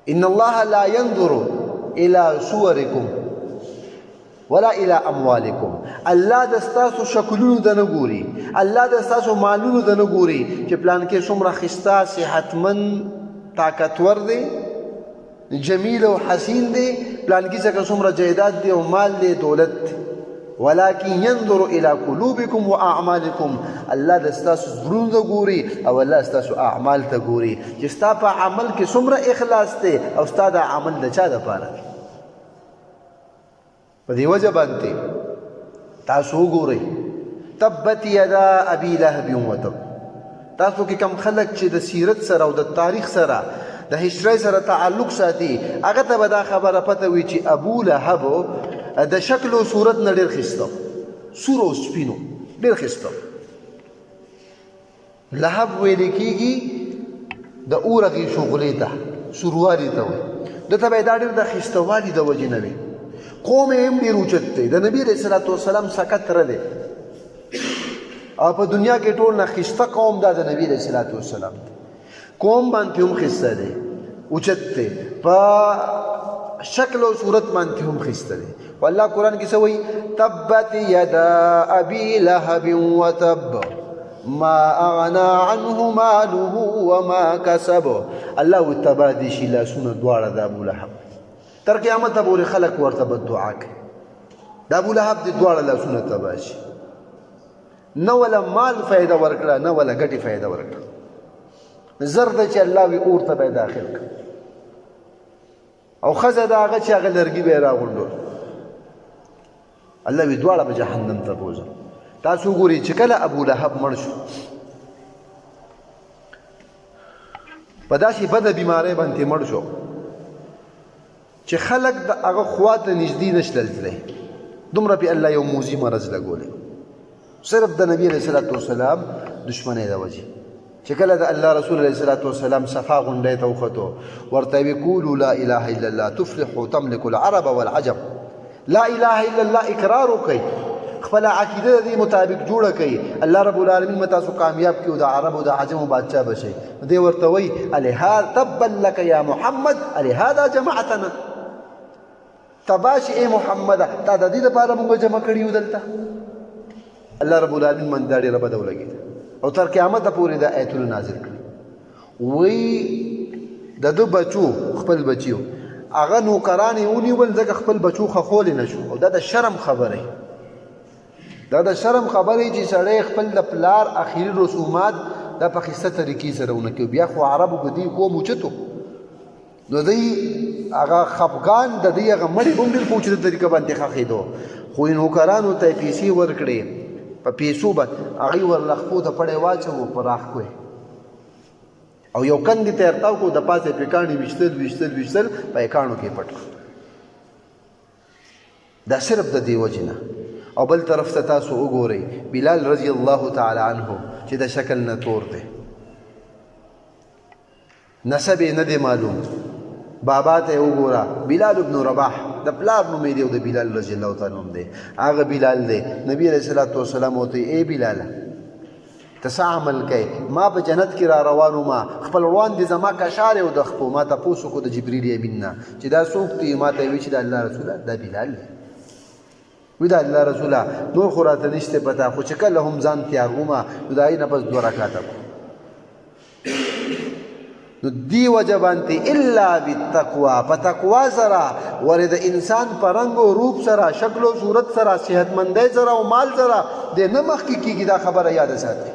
ان الله لا ينظر الى صوركم ولا الى اموالکم. الله د ستاسو شکلونو ته نه ګوري، الله د ستاسو مالونو ته نه ګوري چې پلان کې څومره ښایسته صحتمند طاقتور دی جمیل او حسین دی، پلان کې څنګه څومره جایداد دی او مال دی دولت دی، ولكن ينظر الى قلوبكم واعمالكم. الله د ستاسو زړونو ته ګوري او الله ستاسو اعمال ته ګوري چې ستا په عمل کې څومره اخلاص دی او ستا د عمل د چا دپاره دی. په دې وجه باندې تاسو وګورئ تبت یدا ابي لهب وتب. تاسو کې کم خلک چې د سیرت سره او د تاریخ سره د هیستوري سره تعلق ساتي، هغه ته به دا خبره پته وي چې ابو لهب د شکل او صورت نه ډېر ښایسته، سور او سپینو ډېر ښایسته. لهب ویل کېږي د اورغې شغلې ته، سوروالي ته وایي. دته به یې دا ډېر د ښایستهوالي د وجې نه وي. قوم یې هم ډېر اوچت دی، د نبي علیه صلات وسلام سکت ره دی او په دنیا کې ټول نه ښایسته قوم دا د نبي علیه صلات وسلام دی. قوم باندې هم ښایسته دی، اوچت دی، په شکل او صورت باندې هم ښایسته دی. والله قرآن کې څه وایي؟ تبت یدا ابي لهب وتب ما اغنى عنه ماله وما کسب. الله وایي تبا دې شي لاسونه دواړه د ابو لهب، تر قیامته پورې خلک ورته بددعا کوي د ابو لهب دې دواړه لاسونه تبا شي. نه ولا مال فایده ورکړه نه ولا ګټې فایده ورکړه. زر ده چې الله وي اور ته به یې داخل کړه او ښځه د هغه چې هغه لرګي به یې راغونډول. الله وي دواړه به جهنم ته بوځم. تاسو وګورئ چې کله ابو لهب مړ شو په داسې بده بیمارۍ باندې مړ شو چې خلک د هغه خوا ته نږدې نه شلل تللی. دومره پې الله یو موذي مرض لګولی صرف د نبي علیه صلات وسلام دشمنۍ د وجې. چې کله د الله رسول علیه صلات وسلام صفا غونډۍ ته وختو ورته یې قولوا لا اله الا الله تفلحوا تملك العرب والعجم. لا اله الا الله اقرار وکړئ، خپله عقیده د دې مطابق جوړه کړئ، الله رب العالمین به تاسو کامیاب کړي او د عربو د عجمو بادشاه به شئ. دی ورته وایي الهذا تبا لك یا محمد الهذا جمعتنا. تباش ای محمد تا د دې دپاره موږ جمع کړي یو دلته. الله رب العالمین باندې دا ډېره بده ولګېده او تر قیامته پورې دا آیتونه نازل کړي. وایي د ده بچو خپل بچیو هغه نوکران یې ونیول ځکه خپل بچو خښولی نه شو. او دا د شرم خبره دا د شرم خبرې چې سړی خپل د پلار اخري رسومات دا په ښایسته طریقې سره ونه کوي. بیا خو عربو په دې قوم اوچتو نو دوی هغه خفګان د دوی هغه مړي به هم ډېر په اوچته طریقه باندې ښخېدو. خو نوکرانو ته یې پیسې ورکړې، په پیسو به هغوی ورلخپو ته پړی واچوو په راښکو او یو کندې ته یې ارتاو کړو، د پاسه یې پرې کاڼي ویشتل په یې کاڼو کې پټ کړو. دا صرف د دې وجې نه. او بل طرف ته تاسو وګورئ بلال رضی الله تعالی عنه چې د شکل نه تور دی، نسب یې نه دی معلوم، بابا ته یې وګوره بلال ابن رباح د پلار نوم یې دی او د بلال رضی الله تعالی نوم دی، هغه بلال دی. نبي علیه صلات وسلام ورته ای بلاله ته څه عمل کوې؟ ما په جنت کې را روان وم، خپل روان دي زما کشار او د خپو. ما تپوس وکړو د جبریل امین نه چې دا څوک دی؟ ما ته یې وویل چې د الله رسوله دا بلال دی. وی دا الله رسوله نور خو راته نشته پته، خو چې کله هم ځان تیار وم نو د هغې نه پس 2 رکعته کړو. نو دی وجه باندې الا بالتقوا، په تقوا سره ورې د انسان په رنګ او روپ سره، شکل او صورت سره، صحتمندۍ سره او مال سره د نه مخکې کېږي. دا خبره یاد ساتئ.